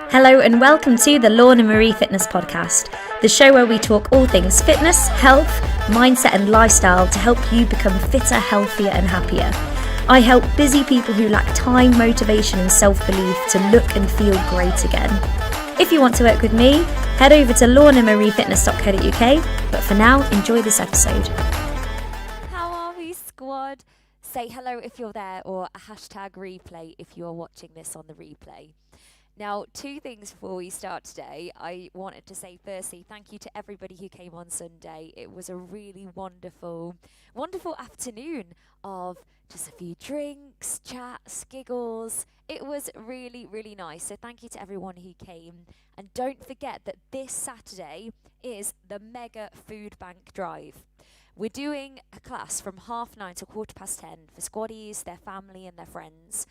Hello and welcome to the Lorna Marie Fitness Podcast, the show where we talk all things fitness, health, mindset and lifestyle to help you become fitter, healthier and happier. I help busy people who lack time, motivation and self-belief to look and feel great again. If you want to work with me, head over to lornamariefitness.co.uk, but for now, enjoy this episode. How are we, squad? Say hello if you're there, or a hashtag replay if you are watching this on the replay. Now, two things before we start today. I wanted to say firstly, thank you to everybody who came on Sunday. It was a really wonderful afternoon of just a few drinks, chats, giggles. It was really, really nice. So thank you to everyone who came. And don't forget that this Saturday is the Mega Food Bank Drive. We're doing a class from 9:30 to 10:15 for squaddies, their family and their friends.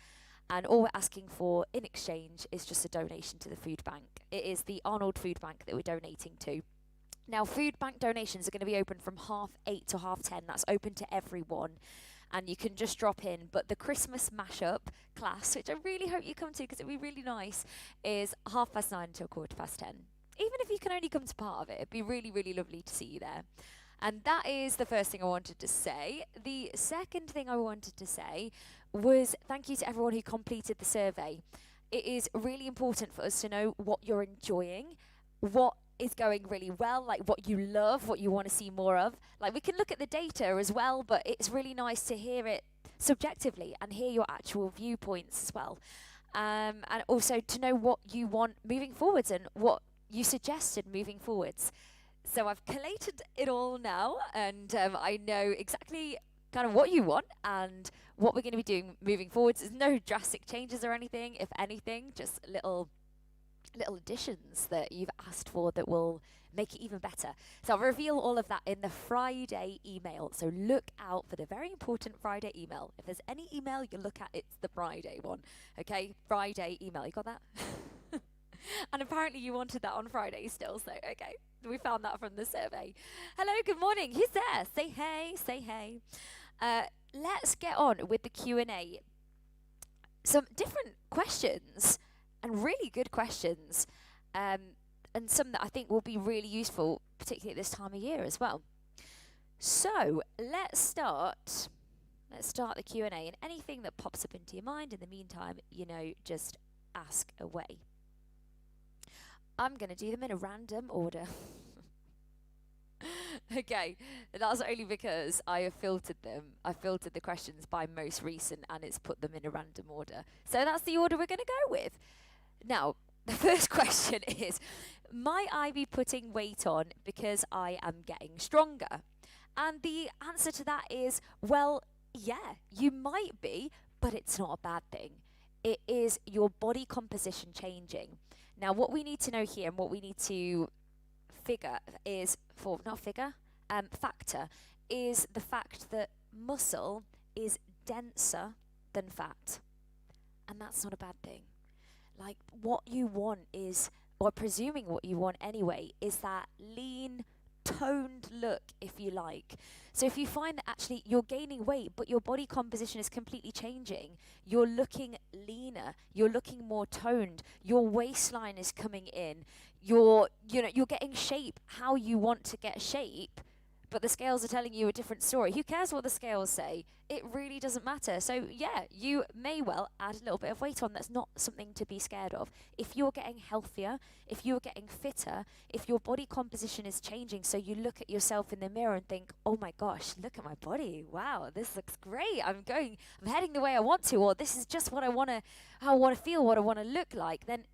And all we're asking for in exchange is just a donation to the food bank. It is the Arnold Food Bank that we're donating to. Now, food bank donations are going to be open from 8:30 to 10:30. That's open to everyone. And you can just drop in. But the Christmas mashup class, which I really hope you come to because it'd be really nice, is 9:30 to 10:15. Even if you can only come to part of it, it'd be really, really lovely to see you there. And that is the first thing I wanted to say. The second thing I wanted to say was thank you to everyone who completed the survey. It is really important for us to know what you're enjoying, what is going really well, like what you love, what you want to see more of. Like, we can look at the data as well, but it's really nice to hear it subjectively and hear your actual viewpoints as well. And also to know what you want moving forwards and what you suggested moving forwards. So I've collated it all now, and I know exactly kind of what you want and what we're going to be doing moving forwards. There's no drastic changes or anything. If anything, just little additions that you've asked for that will make it even better. So I'll reveal all of that in the Friday email. So look out for the very important Friday email. If there's any email you look at, it's the Friday one. Okay, Friday email. You got that? And apparently you wanted that on Friday still, so okay. We found that from the survey. Hello, good morning. Who's there? Say hey, say hey. Let's get on with the Q&A. Some different questions and really good questions, and some that I think will be really useful, particularly at this time of year as well. So let's start the Q&A, and anything that pops up into your mind in the meantime, just ask away. I'm going to do them in a random order. Okay, that's only because I have filtered them. I filtered the questions by most recent and it's put them in a random order. So that's the order we're going to go with. Now, the first question is, might I be putting weight on because I am getting stronger? And the answer to that is, well, yeah, you might be, but it's not a bad thing. It is your body composition changing. Now, what we need to know here and what we need to factor is the fact that muscle is denser than fat. And that's not a bad thing. Like, what you want is, or presuming what you want anyway, is that lean, toned look, if you like. So if you find that actually you're gaining weight, but your body composition is completely changing, you're looking leaner, you're looking more toned, your waistline is coming in, you're getting shape how you want to get shape, but the scales are telling you a different story. Who cares what the scales say? It really doesn't matter. So yeah, you may well add a little bit of weight on. That's not something to be scared of. If you're getting healthier, if you're getting fitter, if your body composition is changing, so you look at yourself in the mirror and think, oh my gosh, look at my body. Wow, this looks great. I'm heading the way I want to, or this is just what I want to feel, what I want to look like. Then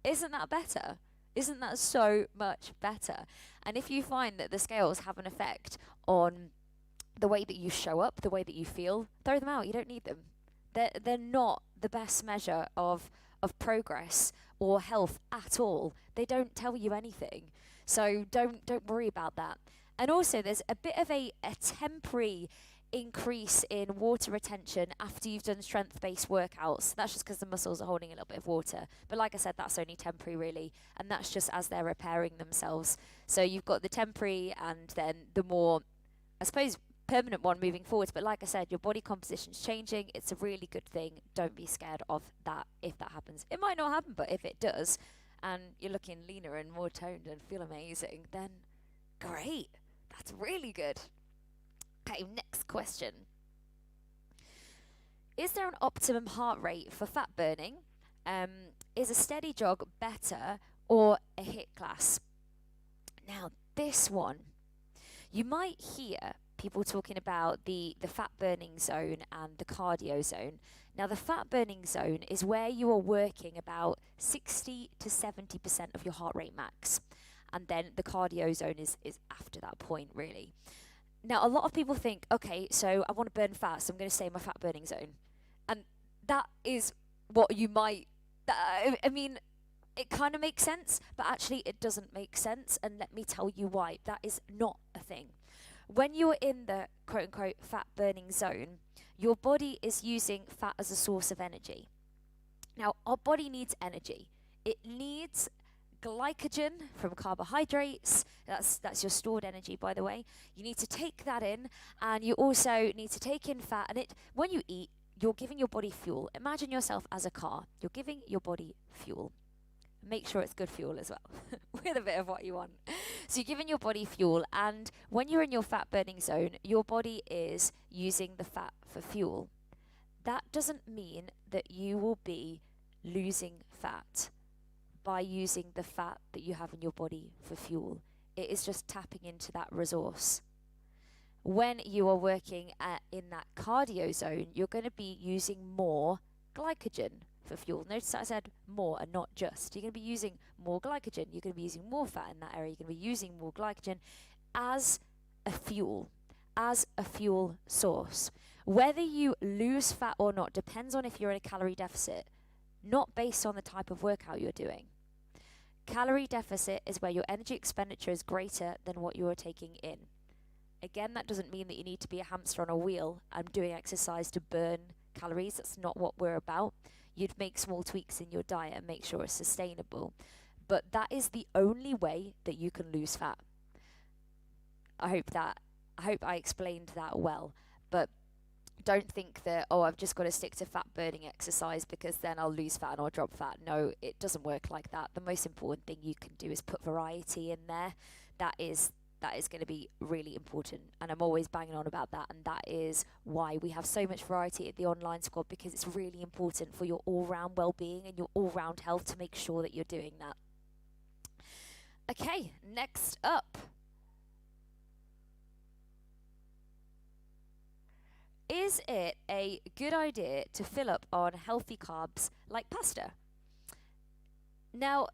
isn't that better? Isn't that so much better? And if you find that the scales have an effect on the way that you show up, the way that you feel, throw them out. You don't need them. They're not the best measure of progress or health at all. They don't tell you anything. So don't worry about that. And also, there's a bit of a temporary increase in water retention after you've done strength-based workouts. That's just because the muscles are holding a little bit of water. But like I said, that's only temporary really, and that's just as they're repairing themselves. So you've got the temporary and then the more, I suppose, permanent one moving forwards. But like I said, your body composition's changing. It's a really good thing. Don't be scared of that if that happens. It might not happen, but if it does, and you're looking leaner and more toned and feel amazing, then great. That's really good. Okay, next question. Is there an optimum heart rate for fat burning? Is a steady jog better or a HIIT class? Now, this one, you might hear people talking about the fat burning zone and the cardio zone. Now, the fat burning zone is where you are working about 60 to 70% of your heart rate max. And then the cardio zone is after that point, really. Now, a lot of people think, okay, so I want to burn fat, so I'm going to stay in my fat burning zone. And that is what you might, I mean, it kind of makes sense, but actually it doesn't make sense. And let me tell you why. That is not a thing. When you're in the quote-unquote fat burning zone, your body is using fat as a source of energy. Now, our body needs energy. It needs glycogen from carbohydrates. That's your stored energy, by the way. You need to take that in, and you also need to take in fat. And when you eat, you're giving your body fuel. Imagine yourself as a car. You're giving your body fuel. Make sure it's good fuel as well, with a bit of what you want. So you're giving your body fuel, and when you're in your fat burning zone, your body is using the fat for fuel. That doesn't mean that you will be losing fat by using the fat that you have in your body for fuel. It is just tapping into that resource. When you are working in that cardio zone, you're going to be using more glycogen for fuel. Notice that I said more and not just. You're going to be using more glycogen. You're going to be using more fat in that area. You're going to be using more glycogen as a fuel source. Whether you lose fat or not depends on if you're in a calorie deficit, not based on the type of workout you're doing. Calorie deficit is where your energy expenditure is greater than what you are taking in. Again, that doesn't mean that you need to be a hamster on a wheel and doing exercise to burn calories. That's not what we're about. You'd make small tweaks in your diet and make sure it's sustainable. But that is the only way that you can lose fat. I hope I explained that well. But don't think that, I've just got to stick to fat burning exercise because then I'll lose fat and I'll drop fat. No, it doesn't work like that. The most important thing you can do is put variety in there. That is going to be really important, and I'm always banging on about that, and that is why we have so much variety at the online squad, because it's really important for your all-round well-being and your all-round health to make sure that you're doing that. Okay, next up. Is it a good idea to fill up on healthy carbs like pasta? Now,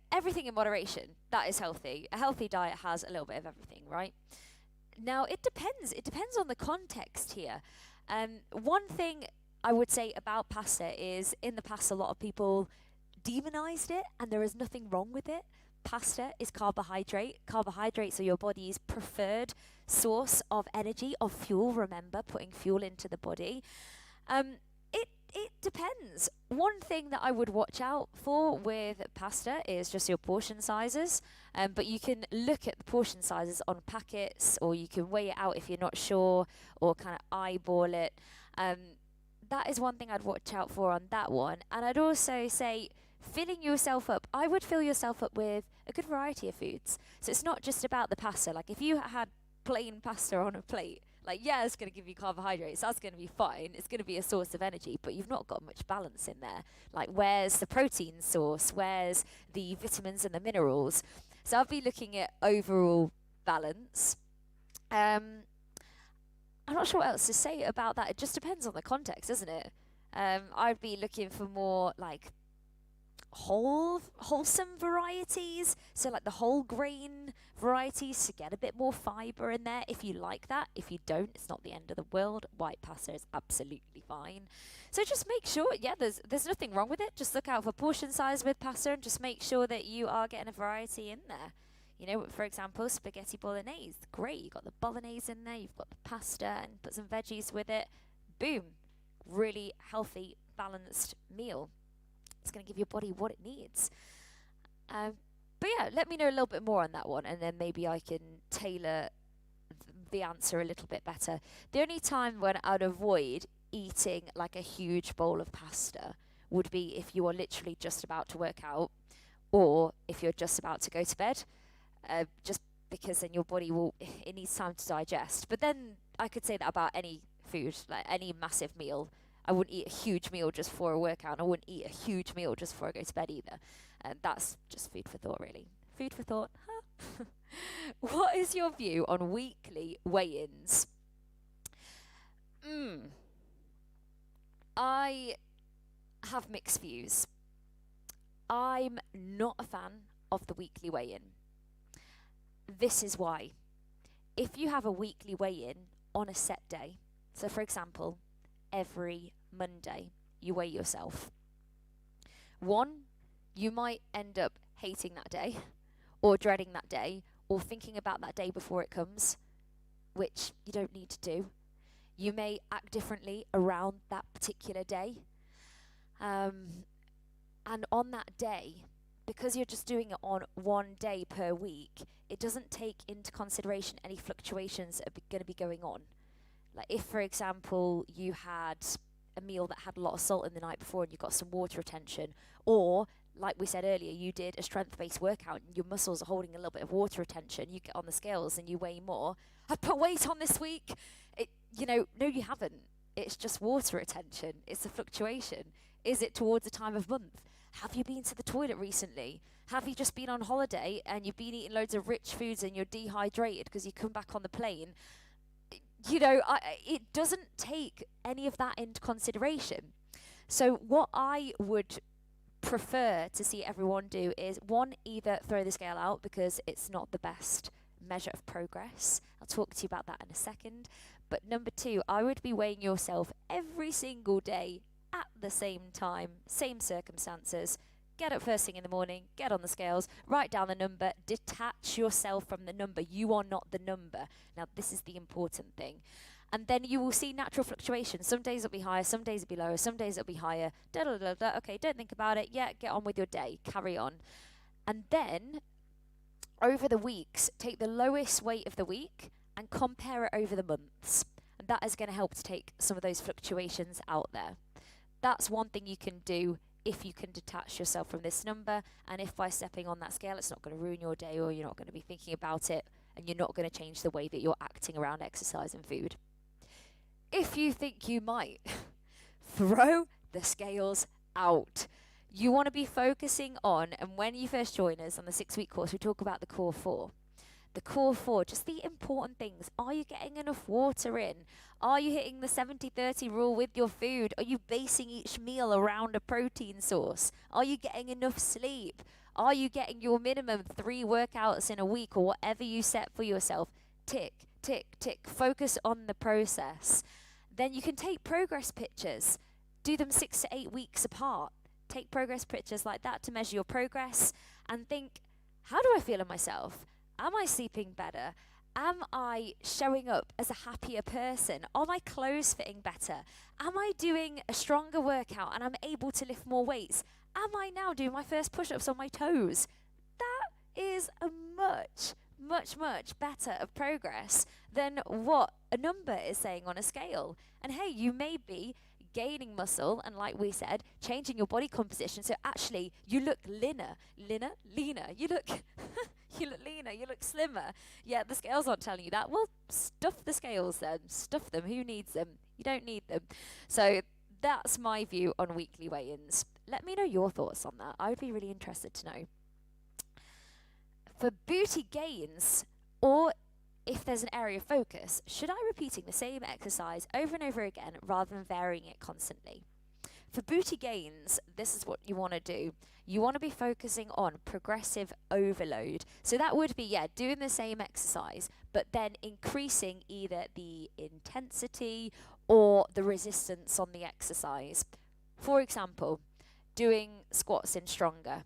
everything in moderation, that is healthy. A healthy diet has a little bit of everything, right? Now, it depends. It depends on the context here. One thing I would say about pasta is, in the past, a lot of people demonized it, and there is nothing wrong with it. Pasta is carbohydrate. Carbohydrates are your body's preferred source of energy, of fuel. Remember, putting fuel into the body. It depends. One thing that I would watch out for with pasta is just your portion sizes. But you can look at the portion sizes on packets, or you can weigh it out if you're not sure, or kind of eyeball it. That is one thing I'd watch out for on that one. And I'd also say, filling yourself up, I would fill yourself up with a good variety of foods. So it's not just about the pasta. Like, if you had plain pasta on a plate, it's going to give you carbohydrates. That's going to be fine. It's going to be a source of energy, but you've not got much balance in there. Like, where's the protein source? Where's the vitamins and the minerals? So I'll be looking at overall balance. I'm not sure what else to say about that. It just depends on the context, doesn't it? I'd be looking for more wholesome varieties, so like the whole grain varieties, to get a bit more fiber in there if you like that. If you don't, it's not the end of the world. White pasta is absolutely fine. So just make sure, there's nothing wrong with it. Just look out for portion size with pasta, and just make sure that you are getting a variety in there. For example, spaghetti bolognese, great. You've got the bolognese in there, you've got the pasta, and put some veggies with it. Boom. Really healthy, balanced meal. It's going to give your body what it needs. But let me know a little bit more on that one, and then maybe I can tailor the answer a little bit better. The only time when I'd avoid eating like a huge bowl of pasta would be if you are literally just about to work out, or if you're just about to go to bed, just because then your body it needs time to digest. But then I could say that about any food, like any massive meal. I wouldn't eat a huge meal just for a workout, and I wouldn't eat a huge meal just before I go to bed either. And that's just food for thought, really. Food for thought, huh? What is your view on weekly weigh-ins? I have mixed views. I'm not a fan of the weekly weigh-in. This is why. If you have a weekly weigh-in on a set day, so for example, every Monday you weigh yourself. One, you might end up hating that day, or dreading that day, or thinking about that day before it comes, which you don't need to do. You may act differently around that particular day. And on that day, because you're just doing it on one day per week, it doesn't take into consideration any fluctuations that are going to be going on. Like if, for example, you had a meal that had a lot of salt in the night before and you got some water retention, or like we said earlier, you did a strength-based workout and your muscles are holding a little bit of water retention, you get on the scales and you weigh more. I put weight on this week. No, you haven't. It's just water retention. It's a fluctuation. Is it towards a time of month? Have you been to the toilet recently? Have you just been on holiday and you've been eating loads of rich foods and you're dehydrated because you come back on the plane? It doesn't take any of that into consideration. So what I would prefer to see everyone do is, one, either throw the scale out because it's not the best measure of progress. I'll talk to you about that in a second. But number two, I would be weighing yourself every single day at the same time, same circumstances. Get up first thing in the morning, get on the scales, write down the number, detach yourself from the number. You are not the number. Now, this is the important thing. And then you will see natural fluctuations. Some days it'll be higher, some days it'll be lower, some days it'll be higher. Okay, don't think about it. Yeah, get on with your day. Carry on. And then, over the weeks, take the lowest weight of the week and compare it over the months. And that is going to help to take some of those fluctuations out there. That's one thing you can do if you can detach yourself from this number, and if by stepping on that scale it's not going to ruin your day, or you're not going to be thinking about it, and you're not going to change the way that you're acting around exercise and food. If you think you might, throw the scales out. You want to be focusing on, and when you first join us on the 6-week course, we talk about the core four. The core four, just the important things. Are you getting enough water in? Are you hitting the 70-30 rule with your food? Are you basing each meal around a protein source? Are you getting enough sleep? Are you getting your minimum 3 workouts in a week, or whatever you set for yourself? Tick, tick, tick. Focus on the process. Then you can take progress pictures. Do them 6 to 8 weeks apart. Take progress pictures like that to measure your progress and think, how do I feel in myself? Am I sleeping better? Am I showing up as a happier person? Are my clothes fitting better? Am I doing a stronger workout and I'm able to lift more weights? Am I now doing my first push-ups on my toes? That is a much, much, much better of progress than what a number is saying on a scale. And hey, you may be gaining muscle and, like we said, changing your body composition, so actually you look leaner, you look you look leaner, you look slimmer. Yeah, the scales aren't telling you that. Well, stuff the scales then. Stuff them. Who needs them? You don't need them. So that's my view on weekly weigh-ins. Let me know your thoughts on that. I would be really interested to know. For booty gains, or if there's an area of focus, should I be repeating the same exercise over and over again rather than varying it constantly? For booty gains, this is what you want to do. You want to be focusing on progressive overload. So that would be, doing the same exercise, but then increasing either the intensity or the resistance on the exercise. For example, doing squats in Stronger.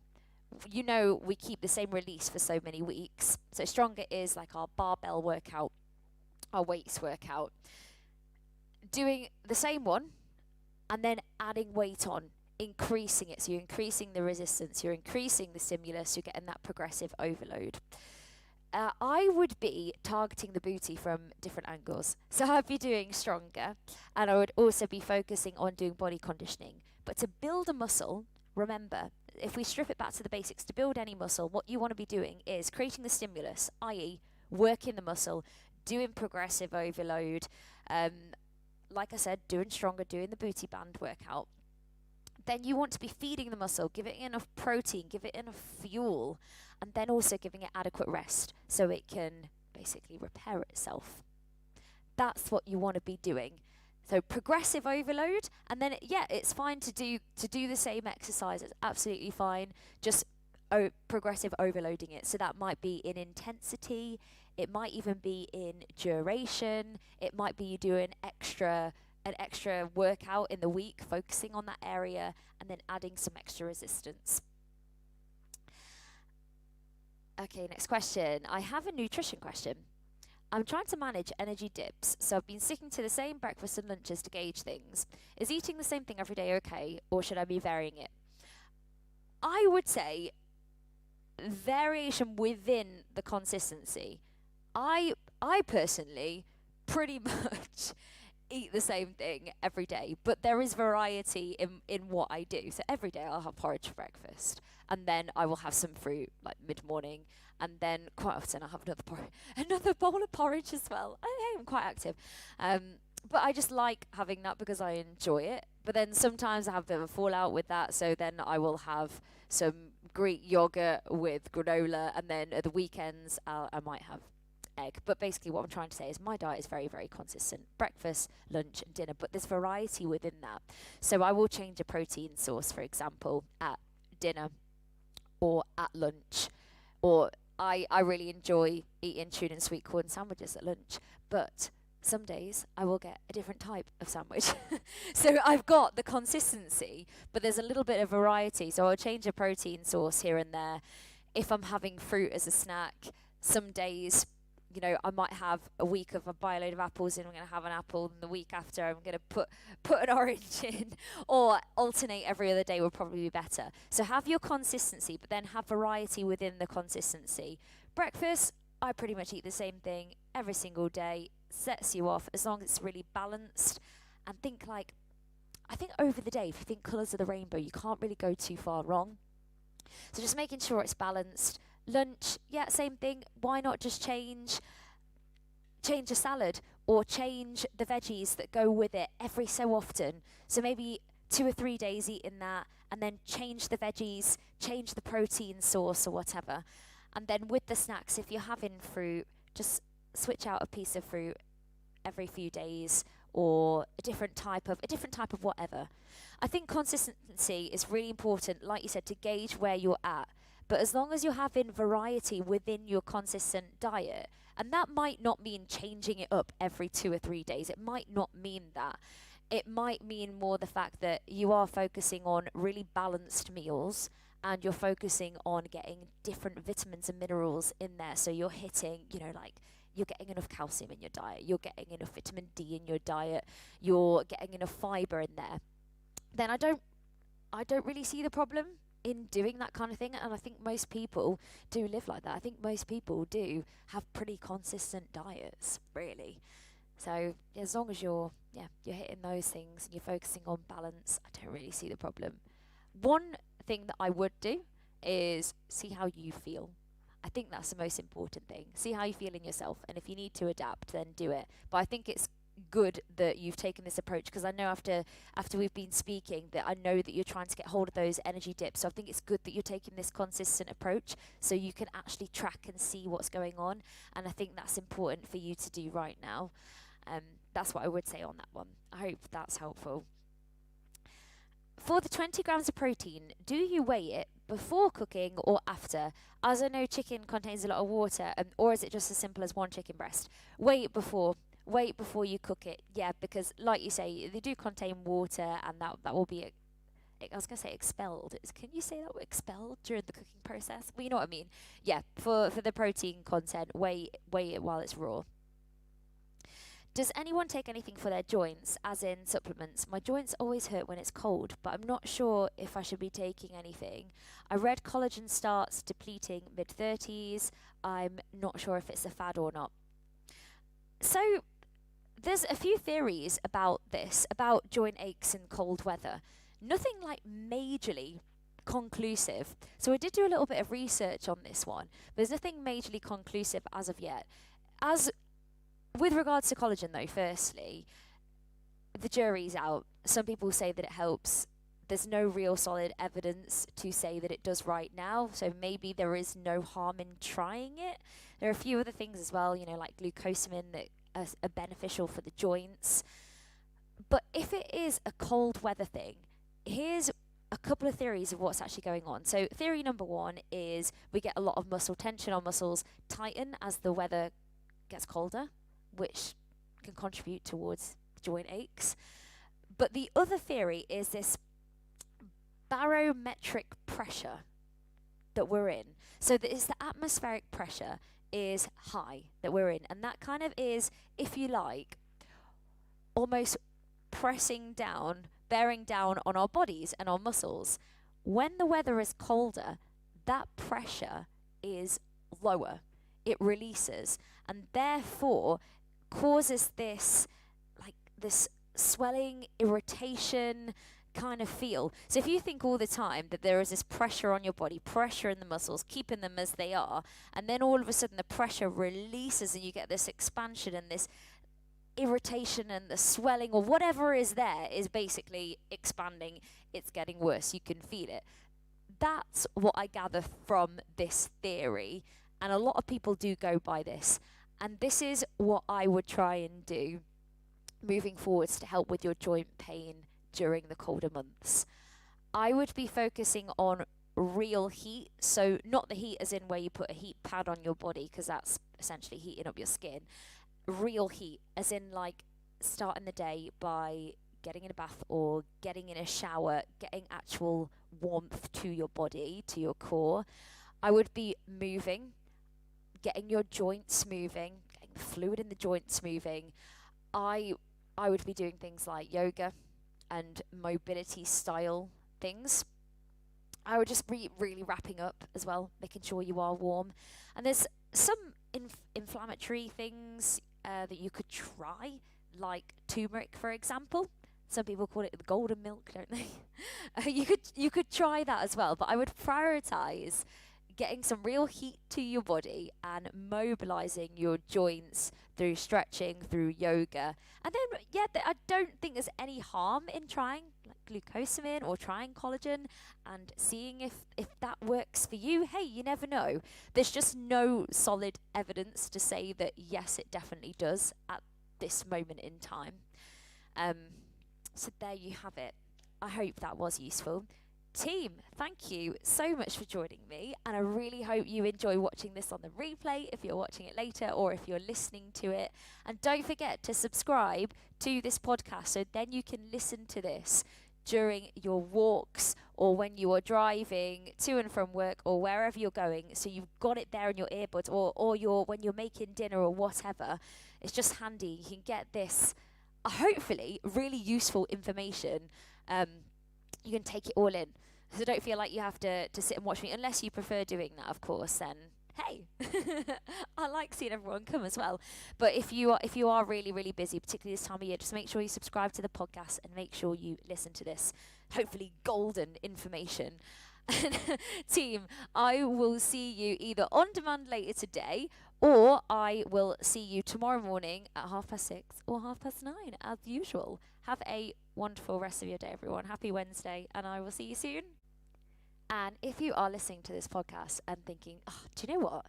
You know, we keep the same release for so many weeks. So Stronger is like our barbell workout, our weights workout. Doing the same one and then adding weight on, increasing it. So you're increasing the resistance, you're increasing the stimulus, you're getting that progressive overload. I would be targeting the booty from different angles. So I'd be doing stronger, and I would also be focusing on doing body conditioning. But to build a muscle, remember, if we strip it back to the basics, to build any muscle, what you want to be doing is creating the stimulus, i.e., working the muscle, doing progressive overload, like I said, doing stronger, doing the booty band workout. Then you want to be feeding the muscle, give it enough protein, give it enough fuel, and then also giving it adequate rest so it can basically repair itself. That's what you want to be doing. So progressive overload, and then it's fine to do the same exercise. It's absolutely fine. Just progressive overloading it. So that might be in intensity. It might even be in duration. It might be you do an extra workout in the week, focusing on that area, and then adding some extra resistance. Okay, next question. I have a nutrition question. I'm trying to manage energy dips, so I've been sticking to the same breakfast and lunches to gauge things. Is eating the same thing every day okay, or should I be varying it? I would say variation within the consistency. I personally pretty much eat the same thing every day, but there is variety in what I do. So every day I'll have porridge for breakfast, and then I will have some fruit like mid-morning, and then quite often I'll have another bowl of porridge as well. I'm quite active. But I just like having that because I enjoy it. But then sometimes I have a bit of a fallout with that, so then I will have some Greek yogurt with granola, and then at the weekends I might have egg. But basically what I'm trying to say is my diet is very, very consistent. Breakfast, lunch and dinner, but there's variety within that. So I will change a protein source, for example, at dinner or at lunch, or I really enjoy eating tuna and sweet corn sandwiches at lunch, but some days I will get a different type of sandwich. So I've got the consistency, but there's a little bit of variety. So I'll change a protein source here and there. If I'm having fruit as a snack, some days, I might have a week of buy a load of apples and I'm going to have an apple, and the week after I'm going to put an orange in, or alternate every other day would probably be better. So have your consistency, but then have variety within the consistency. Breakfast, I pretty much eat the same thing every single day. Sets you off as long as it's really balanced. And I think over the day, if you think colours of the rainbow, you can't really go too far wrong. So just making sure it's balanced. Lunch, same thing. Why not just change a salad, or change the veggies that go with it every so often? So maybe 2 or 3 days eating that, and then change the veggies, change the protein source or whatever. And then with the snacks, if you're having fruit, just switch out a piece of fruit every few days, or a different type of whatever. I think consistency is really important, like you said, to gauge where you're at. But as long as you're having variety within your consistent diet, and that might not mean changing it up every 2 or 3 days. It might not mean that. It might mean more the fact that you are focusing on really balanced meals, and you're focusing on getting different vitamins and minerals in there. So you're hitting, you're getting enough calcium in your diet, you're getting enough vitamin D in your diet, you're getting enough fiber in there. Then I don't really see the problem in doing that kind of thing, and I think most people do live like that. I think most people do have pretty consistent diets, really. So as long as you're hitting those things and you're focusing on balance, I don't really see the problem. One thing that I would do is see how you feel. I think that's the most important thing. See how you feel in yourself, and if you need to adapt, then do it. But I think it's good that you've taken this approach, because I know after we've been speaking that I know that you're trying to get hold of those energy dips. So I think it's good that you're taking this consistent approach so you can actually track and see what's going on, and I think that's important for you to do right now. That's what I would say on that one. I hope that's helpful. For the 20 grams of protein, do you weigh it before cooking or after? As I know chicken contains a lot of water, or is it just as simple as one chicken breast? Weigh it before you cook it. Yeah, because like you say, they do contain water, and that will be, I was going to say expelled. Can you say that word, expelled, during the cooking process? Well, you know what I mean. Yeah, for the protein content, weigh it while it's raw. Does anyone take anything for their joints, as in supplements? My joints always hurt when it's cold, but I'm not sure if I should be taking anything. I read collagen starts depleting mid-30s. I'm not sure if it's a fad or not. So there's a few theories about this, about joint aches in cold weather. Nothing like majorly conclusive. So I did do a little bit of research on this one. There's nothing majorly conclusive as of yet. As with regards to collagen though, firstly, the jury's out. Some people say that it helps. There's no real solid evidence to say that it does right now, so maybe there is no harm in trying it. There are a few other things as well, like glucosamine that are beneficial for the joints. But if it is a cold weather thing, here's a couple of theories of what's actually going on. So theory number one is we get a lot of muscle tension. Our muscles tighten as the weather gets colder, which can contribute towards joint aches. But the other theory is this barometric pressure that we're in. So that is the atmospheric pressure is high that we're in, and that kind of is, if you like, almost pressing down, bearing down on our bodies and our muscles. When the weather is colder, that pressure is lower. It releases, and therefore causes this swelling, irritation kind of feel. So if you think all the time that there is this pressure on your body, pressure in the muscles, keeping them as they are, and then all of a sudden the pressure releases and you get this expansion and this irritation, and the swelling or whatever is there is basically expanding, it's getting worse, you can feel it. That's what I gather from this theory, and a lot of people do go by this, and this is what I would try and do moving forwards to help with your joint pain during the colder months. I would be focusing on real heat, so not the heat as in where you put a heat pad on your body, because that's essentially heating up your skin. Real heat as in like starting the day by getting in a bath or getting in a shower, getting actual warmth to your body, to your core. I would be moving, getting your joints moving, getting the fluid in the joints moving. I would be doing things like yoga and mobility style things. I would just be really wrapping up as well, making sure you are warm. And there's some inflammatory things that you could try, like turmeric, for example. Some people call it the golden milk, don't they? You could try that as well, but I would prioritize getting some real heat to your body and mobilizing your joints through stretching, through yoga. And then, I don't think there's any harm in trying like glucosamine or trying collagen and seeing if that works for you. Hey, you never know. There's just no solid evidence to say that, yes, it definitely does at this moment in time. So there you have it. I hope that was useful. Team, thank you so much for joining me, and I really hope you enjoy watching this on the replay if you're watching it later or if you're listening to it. And don't forget to subscribe to this podcast so then you can listen to this during your walks or when you are driving to and from work or wherever you're going, so you've got it there in your earbuds, or when you're making dinner or whatever. It's just handy. You can get this hopefully really useful information. You can take it all in. So don't feel like you have to sit and watch me, unless you prefer doing that, of course, then hey, I like seeing everyone come as well. But if you are really, really busy, particularly this time of year, just make sure you subscribe to the podcast and make sure you listen to this, hopefully golden information. Team, I will see you either on demand later today, or I will see you tomorrow morning at 6:30 or 9:30 as usual. Have a wonderful rest of your day, everyone. Happy Wednesday, and I will see you soon. And if you are listening to this podcast and thinking, do you know what?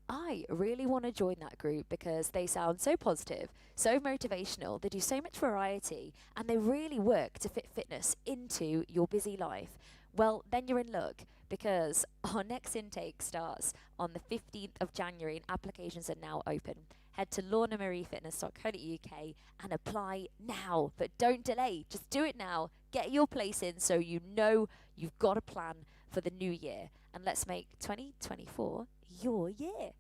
I really want to join that group because they sound so positive, so motivational, they do so much variety, and they really work to fit fitness into your busy life. Well, then you're in luck, because our next intake starts on the 15th of January and applications are now open. Head to lornamariefitness.co.uk and apply now. But don't delay, just do it now. Get your place in so you know you've got a plan for the new year. And let's make 2024 your year.